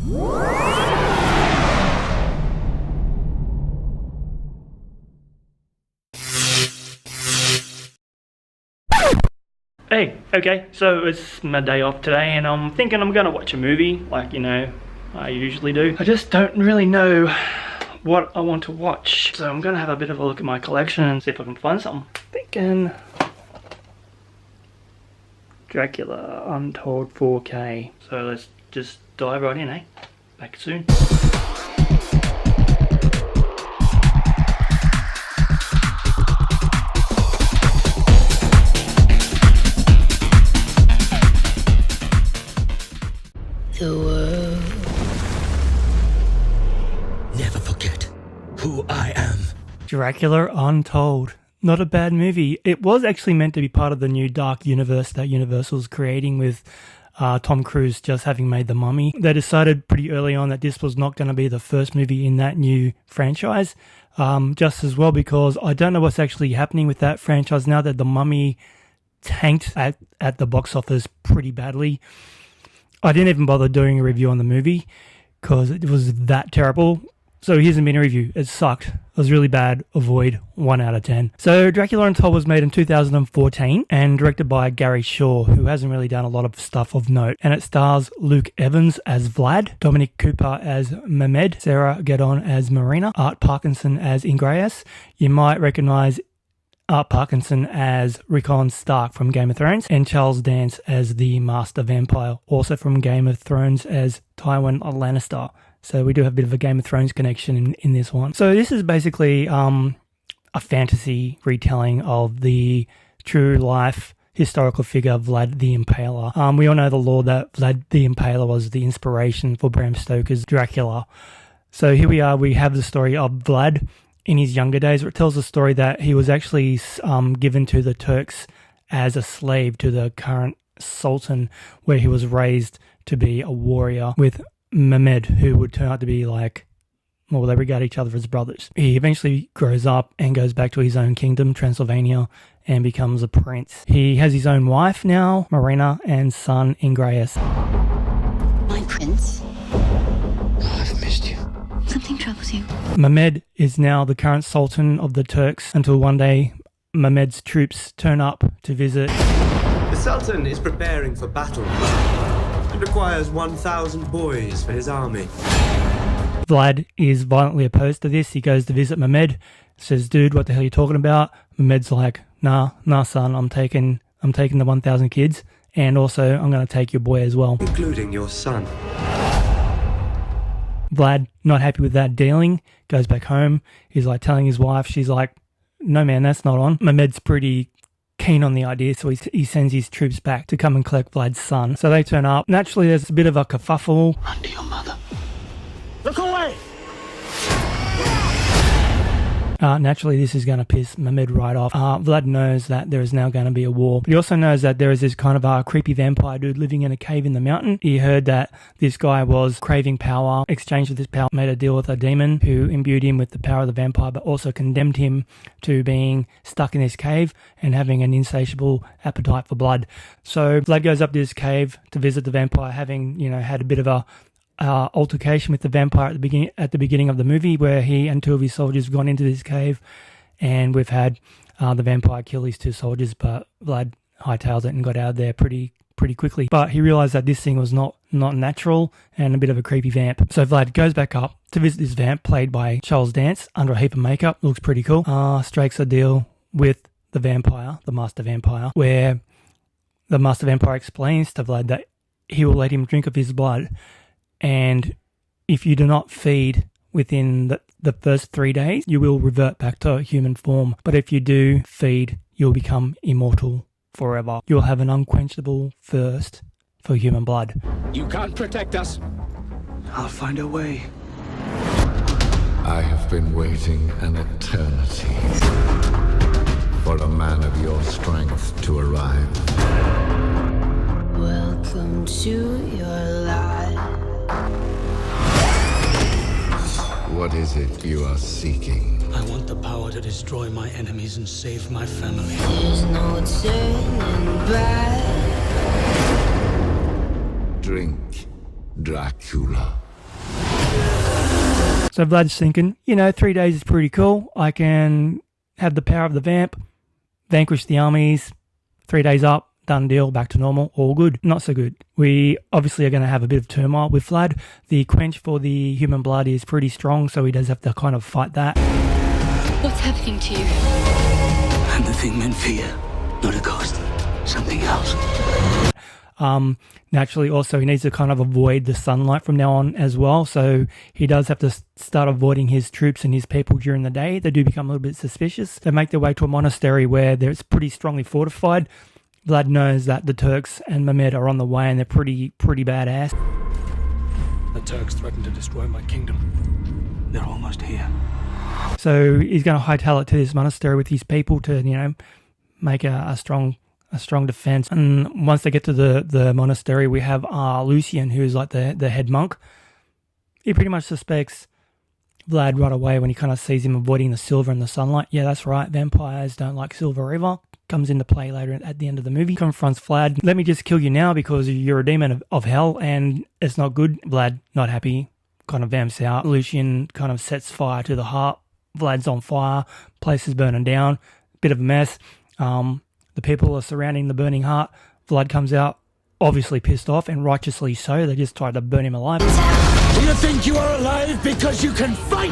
Hey, okay, so it's my day off today and I'm thinking I'm gonna watch a movie, like, you know, I usually do. I just don't really know what I want to watch. So I'm gonna have a bit of a look at my collection and see if I can find something. Thinking Dracula Untold 4K. So let's just dive right in, eh? Back soon. The world. Never forget who I am. Dracula Untold. Not a bad movie. It was actually meant to be part of the new dark universe that Universal's creating with Tom Cruise just having made The Mummy. They decided pretty early on that this was not going to be the first movie in that new franchise. Just as well because I don't know what's actually happening with that franchise now that The Mummy tanked at the box office pretty badly. I didn't even bother doing a review on the movie because it was that terrible. So here's a mini review. It sucked. It was really bad. Avoid 1 out of 10. So Dracula Untold was made in 2014 and directed by Gary Shaw, who hasn't really done a lot of stuff of note. And it stars Luke Evans as Vlad, Dominic Cooper as Mehmed, Sarah Gadon as Marina, Art Parkinson as Ingreus. You might recognize Art Parkinson as Rickon Stark from Game of Thrones, and Charles Dance as the Master Vampire, also from Game of Thrones as Tywin Lannister. So we do have a bit of a Game of Thrones connection in this one. So this is basically a fantasy retelling of the true life historical figure Vlad the Impaler. We all know the lore that Vlad the Impaler was the inspiration for Bram Stoker's Dracula. So here we are, we have the story of Vlad in his younger days, where it tells the story that he was actually given to the Turks as a slave to the current Sultan, where he was raised to be a warrior with Mehmed, who would turn out to be like, well, they regard each other as brothers. He eventually grows up and goes back to his own kingdom, Transylvania, and becomes a prince. He has his own wife now, Marina, and son, Ingreus. My prince. I've missed you. Something troubles you. Mehmed is now the current Sultan of the Turks until one day Mehmed's troops turn up to visit. The Sultan is preparing for battle. It requires 1,000 boys for his army. Vlad is violently opposed to this. He goes to visit Mehmed, says, dude, what the hell are you talking about? Mehmed's like, nah, son, I'm taking the 1,000 kids, and also I'm going to take your boy as well. Including your son. Vlad, not happy with that dealing, goes back home. He's like telling his wife, she's like, no man, that's not on. Mehmed's pretty keen on the idea, so he sends his troops back to come and collect Vlad's son. So they turn up. Naturally, there's a bit of a kerfuffle. Run to your mother. Look away! Naturally, this is going to piss Mehmed right off. Vlad knows that there is now going to be a war, but he also knows that there is this kind of a creepy vampire dude living in a cave in the mountain. He heard that this guy was craving power, exchanged with this power, made a deal with a demon who imbued him with the power of the vampire, but also condemned him to being stuck in this cave and having an insatiable appetite for blood. So Vlad goes up to this cave to visit the vampire, having, you know, had a bit of a altercation with the vampire at the beginning of the movie, where he and 2 of his soldiers have gone into this cave, and we've had the vampire kill his 2 soldiers, but Vlad hightailed it and got out of there pretty quickly. But he realized that this thing was not natural and a bit of a creepy vamp. So Vlad goes back up to visit this vamp, played by Charles Dance, under a heap of makeup. Looks pretty cool. Strikes a deal with the vampire, the Master Vampire, where the Master Vampire explains to Vlad that he will let him drink of his blood, and if you do not feed within the first 3 days, you will revert back to human form. But if you do feed, you'll become immortal forever. You'll have an unquenchable thirst for human blood. You can't protect us. I'll find a way. I have been waiting an eternity for a man of your strength to arrive. Welcome to your life. What is it you are seeking? I want the power to destroy my enemies and save my family. There's no turning back. Drink, Dracula. So Vlad's thinking, 3 days is pretty cool. I can have the power of the vamp, vanquish the armies, 3 days up, done deal, back to normal, all good. Not so good. We obviously are going to have a bit of turmoil with Vlad. The quench for the human blood is pretty strong, so he does have to kind of fight that. What's happening to you? I'm the thing men fear, not a ghost. Something else. Naturally, also, he needs to kind of avoid the sunlight from now on as well. So he does have to start avoiding his troops and his people during the day. They do become a little bit suspicious. They make their way to a monastery where it's pretty strongly fortified. Vlad knows that the Turks and Mehmed are on the way, and they're pretty badass. The Turks threaten to destroy my kingdom. They're almost here. So he's going to hightail it to this monastery with his people to, make a strong defense. And once they get to the monastery, we have Lucian, who's like the head monk. He pretty much suspects Vlad right away when he kind of sees him avoiding the silver and the sunlight. Yeah, that's right. Vampires don't like silver either. Comes into play later at the end of the movie. Confronts Vlad. Let me just kill you now because you're a demon of hell and it's not good. Vlad, not happy, kind of vamps out. Lucian kind of sets fire to the heart. Vlad's on fire. Place is burning down. Bit of a mess. The people are surrounding the burning heart. Vlad comes out, obviously pissed off, and righteously so. They just tried to burn him alive. You think you are alive because you can fight?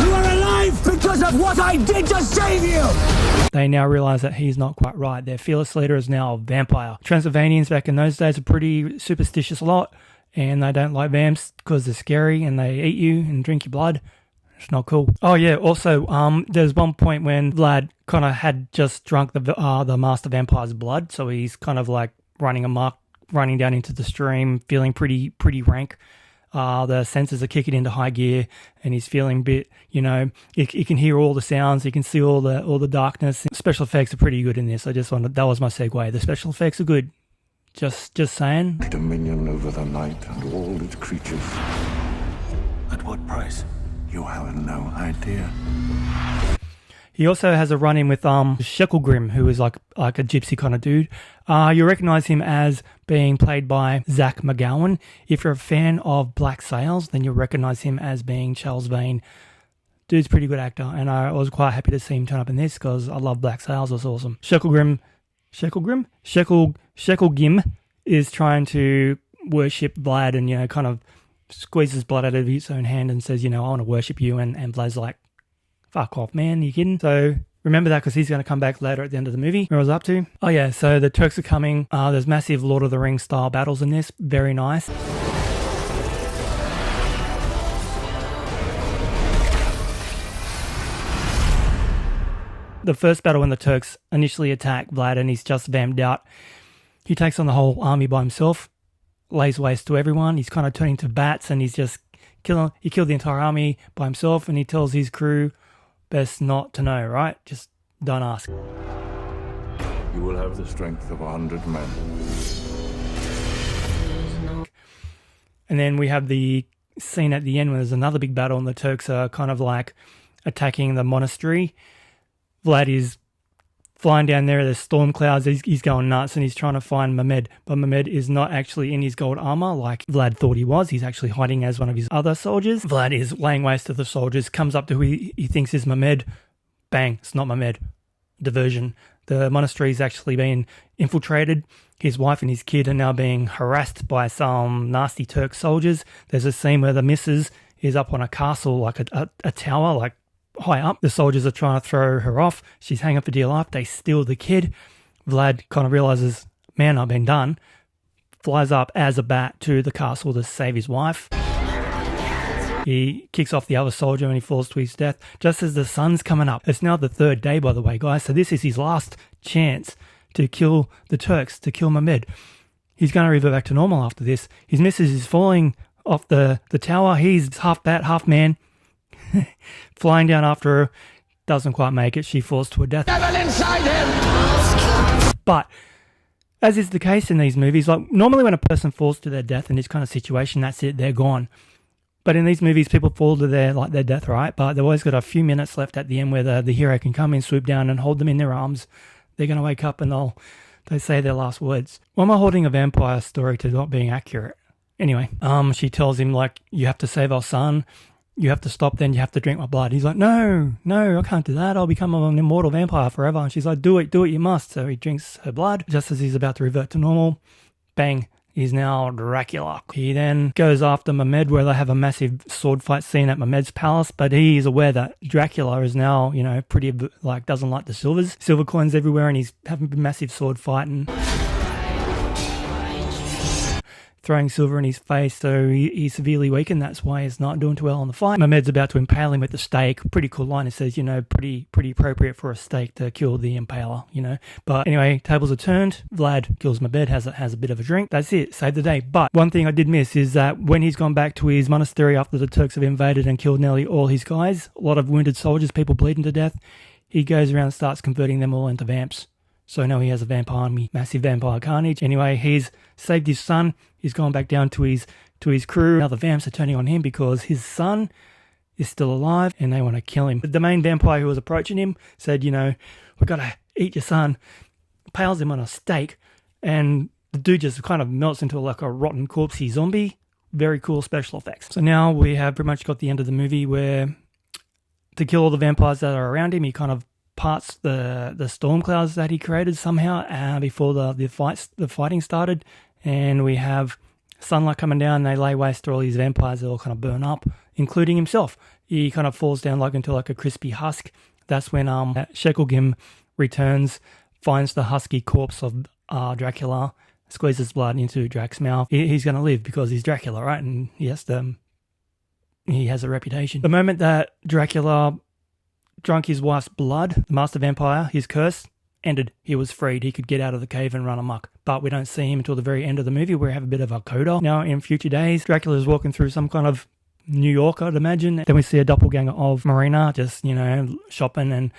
You are alive because of what I did to save you! They now realise that he's not quite right. Their fearless leader is now a vampire. Transylvanians back in those days are pretty superstitious lot, and they don't like vamps because they're scary and they eat you and drink your blood. It's not cool. Oh yeah, also, there's one point when Vlad kind of had just drunk the Master Vampire's blood, so he's kind of like running amok, running down into the stream, feeling pretty rank. The senses are kicking into high gear, and he's feeling a bit, he can hear all the sounds, he can see all the darkness. Special effects are pretty good in this. That was my segue. The special effects are good. Just saying. Dominion over the night and all its creatures. At what price? You have no idea. He also has a run-in with Shekelgrim, who is like a gypsy kind of dude. You recognise him as being played by Zach McGowan. If you're a fan of Black Sails, then you'll recognise him as being Charles Vane. Dude's a pretty good actor, and I was quite happy to see him turn up in this because I love Black Sails. It was awesome. Shekelgrim is trying to worship Vlad and, kind of squeezes blood out of his own hand and says, I want to worship you. And Vlad's like, fuck off, man. Are you kidding? So remember that because he's going to come back later at the end of the movie. Where I was up to. Oh yeah, so the Turks are coming. There's massive Lord of the Rings style battles in this. Very nice. The first battle when the Turks initially attack Vlad and he's just vamped out. He takes on the whole army by himself. Lays waste to everyone. He's kind of turning to bats and he's just he killed the entire army by himself, and he tells his crew best not to know, right? Just don't ask. You will have the strength of 100 men. And then we have the scene at the end where there's another big battle and the Turks are kind of like attacking the monastery. Vlad is flying down there, there's storm clouds, he's going nuts and he's trying to find Mehmed, but Mehmed is not actually in his gold armor like Vlad thought he was. He's actually hiding as one of his other soldiers. Vlad is laying waste to the soldiers, comes up to who he thinks is Mehmed. Bang, it's not Mehmed. Diversion. The monastery is actually being infiltrated. His wife and his kid are now being harassed by some nasty Turk soldiers. There's a scene where the missus is up on a castle, like a tower, like high up. The soldiers are trying to throw her off. She's hanging up for dear life. They steal the kid. Vlad kind of realizes, man, I've been done. Flies up as a bat to the castle to save his wife. He kicks off the other soldier and he falls to his death just as the sun's coming up. It's now the third day, by the way, guys. So this is his last chance to kill the Turks, to kill Mehmed. He's going to revert back to normal after this. His missus is falling off the tower. He's half bat, half man. Flying down after her, doesn't quite make it. She falls to her death. Devil inside him! But as is the case in these movies, like normally when a person falls to their death in this kind of situation, that's it, they're gone. But in these movies, people fall to their death, right? But they've always got a few minutes left at the end where the hero can come in, swoop down, and hold them in their arms. They're going to wake up and they say their last words. Why am I holding a vampire story to not being accurate? Anyway, she tells him, like, you have to save our son. You have to stop, then you have to drink my blood. He's like, no, I can't do that. I'll become an immortal vampire forever. And she's like, do it, you must. So he drinks her blood. Just as he's about to revert to normal, bang, he's now Dracula. He then goes after Mehmed, where they have a massive sword fight scene at Mehmed's palace, but he is aware that Dracula is now, pretty, like, doesn't like the silver coins everywhere, and he's having a massive sword fight and throwing silver in his face, so he's severely weakened. That's why he's not doing too well on the fight. Mehmed's about to impale him with the stake. Pretty cool line. It says, pretty appropriate for a stake to kill the impaler, But anyway, tables are turned. Vlad kills Mehmed, has a bit of a drink. That's it. Save the day. But one thing I did miss is that when he's gone back to his monastery after the Turks have invaded and killed nearly all his guys, a lot of wounded soldiers, people bleeding to death, he goes around and starts converting them all into vamps. So now he has a vampire army, massive vampire carnage. Anyway, he's saved his son. He's gone back down to his crew. Now the vamps are turning on him because his son is still alive and they want to kill him. But the main vampire who was approaching him said, we got to eat your son. Pales him on a stake, and the dude just kind of melts into like a rotten corpsey zombie. Very cool special effects. So now we have pretty much got the end of the movie where, to kill all the vampires that are around him, he kind of parts the storm clouds that he created somehow before the fighting started, and we have sunlight coming down. They lay waste to all these vampires. They all kind of burn up, including himself. He kind of falls down into like a crispy husk. That's when Shekelgim returns, finds the husky corpse of Dracula, squeezes blood into Drac's mouth. He's going to live because he's Dracula, right? And he has a reputation. The moment that Dracula drunk his wife's blood, the master vampire, his curse ended. He was freed. He could get out of the cave and run amok. But we don't see him until the very end of the movie, where we have a bit of a coda. Now, in future days, Dracula's walking through some kind of New York, I'd imagine. Then we see a doppelganger of Marina, just, shopping, and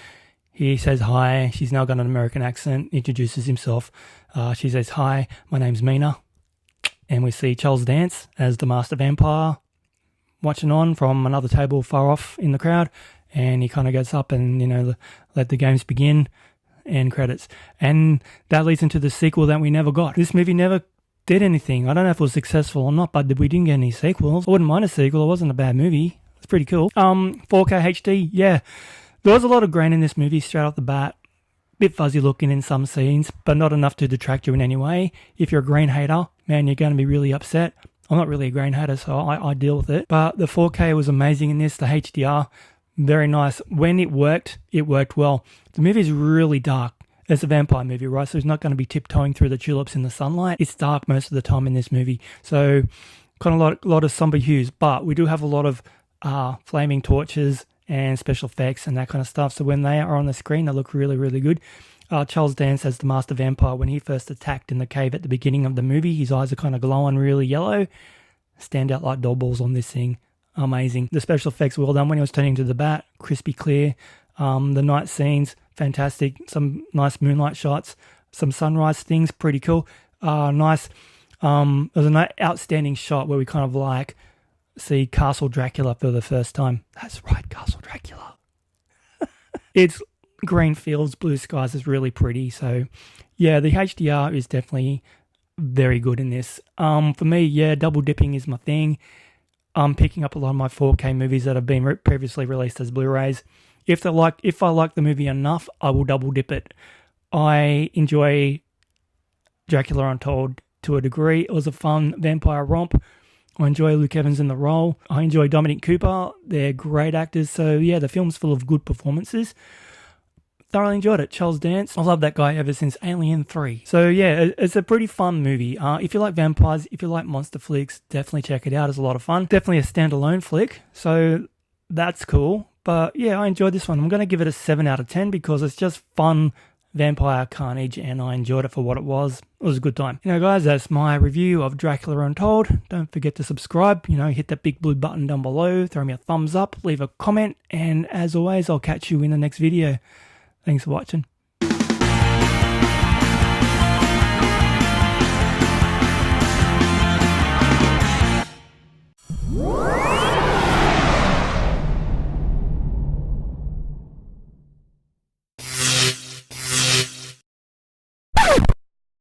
he says hi. She's now got an American accent, introduces himself. She says, hi, my name's Mina. And we see Charles Dance as the master vampire watching on from another table far off in the crowd. And he kind of gets up and, let the games begin, and credits. And that leads into the sequel that we never got. This movie never did anything. I don't know if it was successful or not, but we didn't get any sequels. I wouldn't mind a sequel. It wasn't a bad movie. It's pretty cool. 4K HD, yeah. There was a lot of grain in this movie straight off the bat. Bit fuzzy looking in some scenes, but not enough to detract you in any way. If you're a grain hater, man, you're going to be really upset. I'm not really a grain hater, so I deal with it. But the 4K was amazing in this. The HDR, very nice. When it worked well. The movie is really dark. It's a vampire movie, right? So it's not going to be tiptoeing through the tulips in the sunlight. It's dark most of the time in this movie. So kind of a lot of somber hues. But we do have a lot of flaming torches and special effects and that kind of stuff. So when they are on the screen, they look really, really good. Charles Dance as the master vampire, when he first attacked in the cave at the beginning of the movie, his eyes are kind of glowing really yellow. Stand out like doll balls on this thing. Amazing. The special effects well done when he was turning to the bat, crispy clear. The night scenes, fantastic. Some nice moonlight shots, some sunrise things, pretty cool. Nice. There's an outstanding shot where we kind of like see Castle Dracula for the first time. That's right, Castle Dracula. It's green fields, blue skies. Is really pretty. So yeah, the HDR is definitely very good in this. For me, yeah, double dipping is my thing. I'm picking up a lot of my 4K movies that have been previously released as Blu-rays. If I like the movie enough, I will double dip it. I enjoy Dracula Untold to a degree. It was a fun vampire romp. I enjoy Luke Evans in the role. I enjoy Dominic Cooper. They're great actors. So yeah, the film's full of good performances. Thoroughly enjoyed it. Charles Dance, I love that guy ever since Alien 3. So yeah, it's a pretty fun movie. If you like vampires, if you like monster flicks, definitely check it out. It's a lot of fun. Definitely a standalone flick, so that's cool. But yeah, I enjoyed this one. I'm going to give it a 7 out of 10 because it's just fun vampire carnage and I enjoyed it for what it was. It was a good time. Guys, that's my review of Dracula Untold. Don't forget to subscribe. Hit that big blue button down below. Throw me a thumbs up. Leave a comment. And as always, I'll catch you in the next video. Thanks for watching.